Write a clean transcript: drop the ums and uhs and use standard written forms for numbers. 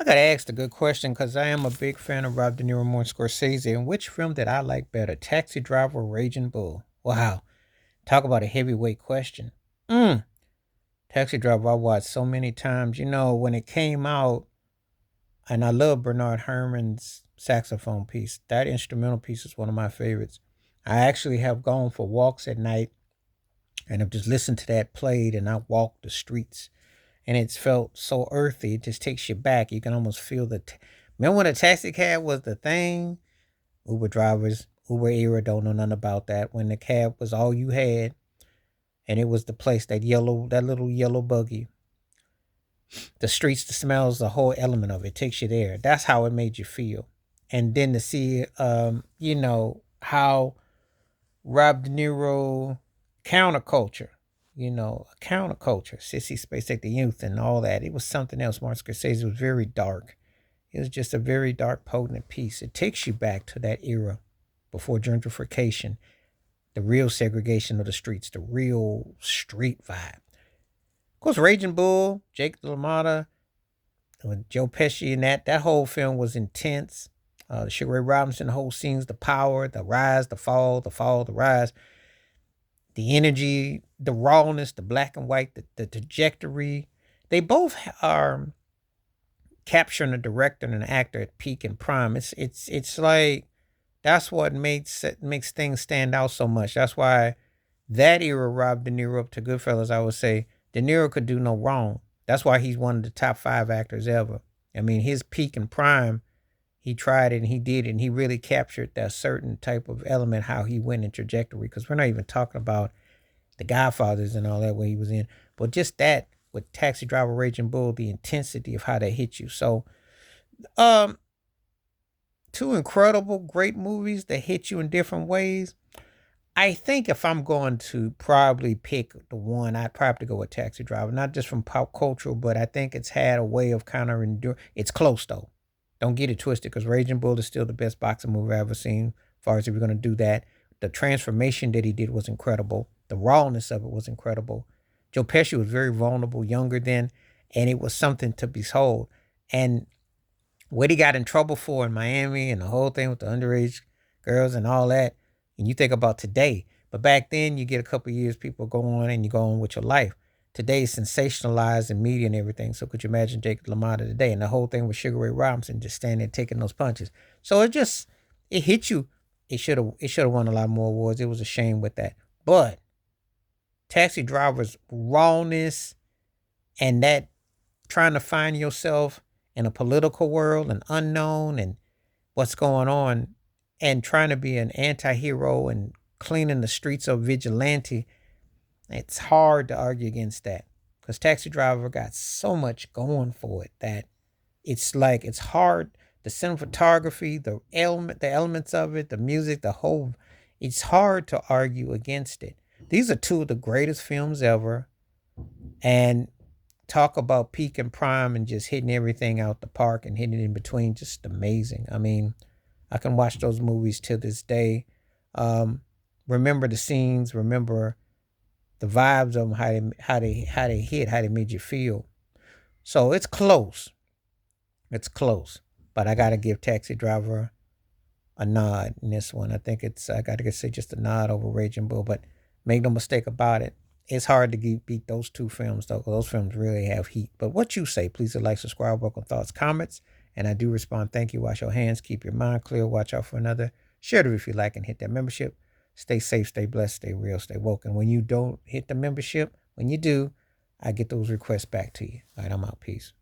I got to ask a good question because I am a big fan of Rob De Niro and Scorsese. And which film did I like better, Taxi Driver or Raging Bull? Wow, talk about a heavyweight question. Mm. Taxi Driver, I watched so many times. You know, when it came out, and I love Bernard Herrmann's saxophone piece. That instrumental piece is one of my favorites. I actually have gone for walks at night and have just listened to that played, and I walked the streets, and it's felt so earthy. It just takes you back. You can almost feel remember when a taxi cab was the thing? Uber drivers, Uber era don't know nothing about that. When the cab was all you had, and it was the place, that little yellow buggy, the streets, the smells, the whole element of it takes you there. That's how it made you feel. And then to see, how Rob De Niro counterculture, counterculture, Sissy Space Take the Youth and all that. It was something else. Martin Scorsese was very dark. It was just a very dark, potent piece. It takes you back to that era before gentrification, the real segregation of the streets, the real street vibe. Of course, Raging Bull, Jake LaMotta, with Joe Pesci and that whole film was intense. Sugar Ray Robinson, the whole scenes, the power, the rise, the fall, the fall, the rise, the energy, the rawness, the black and white, the trajectory. They both are capturing a director and an actor at peak and prime. It's like that's what makes things stand out so much. That's why that era Rob De Niro up to Goodfellas. I would say De Niro could do no wrong. That's why he's one of the top 5 actors ever. I mean, his peak and prime, he tried it and he did it, and he really captured that certain type of element, how he went in trajectory. Because we're not even talking about the Godfathers and all that where he was in, but just that with Taxi Driver, Raging Bull, the intensity of how that hit you. So, um, two incredible, great movies that hit you in different ways. I think if I'm going to probably pick the one, I'd probably go with Taxi Driver, not just from pop culture, but I think it's had a way of kind of endure. It's close though. Don't get it twisted, because Raging Bull is still the best boxing movie I've ever seen. As far as if you're going to do that, the transformation that he did was incredible. The rawness of it was incredible. Joe Pesci was very vulnerable, younger then, and it was something to behold. And what he got in trouble for in Miami and the whole thing with the underage girls and all that, and you think about today. But back then, you get a couple of years, people go on and you go on with your life. Today is sensationalized in media and everything. So could you imagine Jake LaMotta today and the whole thing with Sugar Ray Robinson just standing there taking those punches? So it hit you. It should have won a lot more awards. It was a shame with that. But Taxi Driver's rawness and that trying to find yourself in a political world and unknown and what's going on, and trying to be an anti-hero and cleaning the streets of vigilante, it's hard to argue against that, because Taxi Driver got so much going for it that it's hard. The cinematography, the elements of it, the music, the whole, it's hard to argue against it. These are two of the greatest films ever, and talk about peak and prime and just hitting everything out the park and hitting it in between, just amazing. I mean, I can watch those movies to this day. Um, Remember the scenes, remember the vibes of them, how they hit, how they made you feel. So it's close. It's close. But I gotta give Taxi Driver a nod in this one. I gotta say just a nod over Raging Bull. But make no mistake about it, it's hard to beat those two films though. 'Cause those films really have heat. But what you say, please like, subscribe, welcome thoughts, comments, and I do respond. Thank you. Wash your hands, keep your mind clear, watch out for another. Share it if you like, and hit that membership. Stay safe, stay blessed, stay real, stay woke. And when you don't hit the membership, when you do, I get those requests back to you. All right, I'm out. Peace.